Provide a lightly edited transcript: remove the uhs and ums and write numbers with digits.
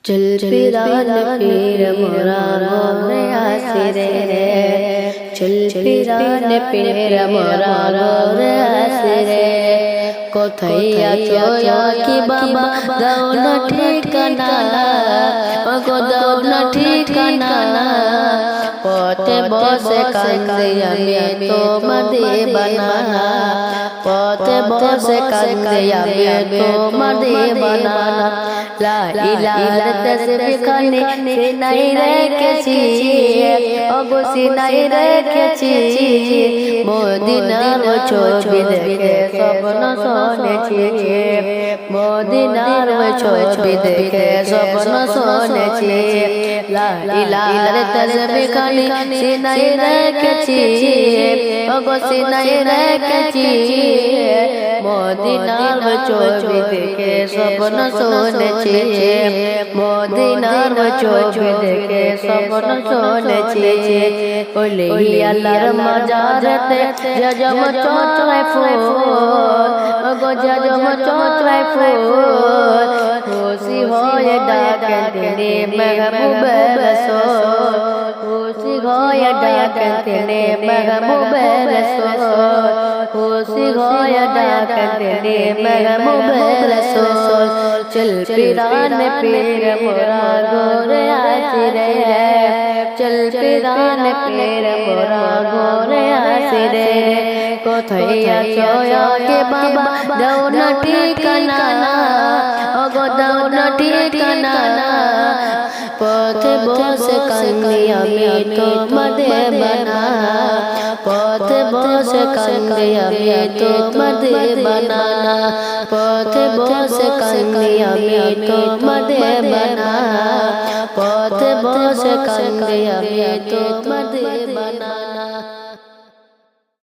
चल पिरान पीर मोरा गोरे आसिरे चल पिरान पीर मोरा गोरे आसिरे कोथाई आछो कि बाबा दाओ ना ठिकाना ओगो दाओ ना ठिकाना पथे बसे कांदे आमी तोमादे बानाना पथे बसे कांदे आमी तोमादे बानाना ला इलाहा तस्बीह खाने सिनाई रेखेছি ওগো সিনাই রেখেছি মদিনার ছবি দেখে স্বপ্ন শুনেছি মদিনার ছবি দেখে স্বপ্ন শুনেছি লা ইলাহা তসবিহ খানি সিনাই রেখেছি ওগো সিনাই রেখেছি মদিনার ছবি দেখে স্বপ্ন শুনেছি মদিনার ছবি দেখে স্বপ্ন শুনেছি ওলে আল্লাহর মাজারেতে জজম চোচরায় ফুল ওগো জজম চোচরায় ফুল খুশি হয়ে ডাকেন তিনি মেহবুবে রাসূল খুশি হয়ে ডাকেন তিনি মেহবুবে রাসূল খুশি হয়ে ডাকেন তিনি মেহবুবে রাসূল चल पिरान पीर मोरा गोरे आसिरे चल पिरान पीर मोरा गोरे आसिरे कोथाई आछो कि बाबा दाओ ना ठिकाना ओगो दाओ ना ठिकाना पथे बसे कांदी आमी तोमादे बानाना पथे बसे कांदी आमी तोमादे बानाना पथे बसे कांदी आमी तोमादे बानाना पथे बसे कांदी आमी तोमादे बानाना।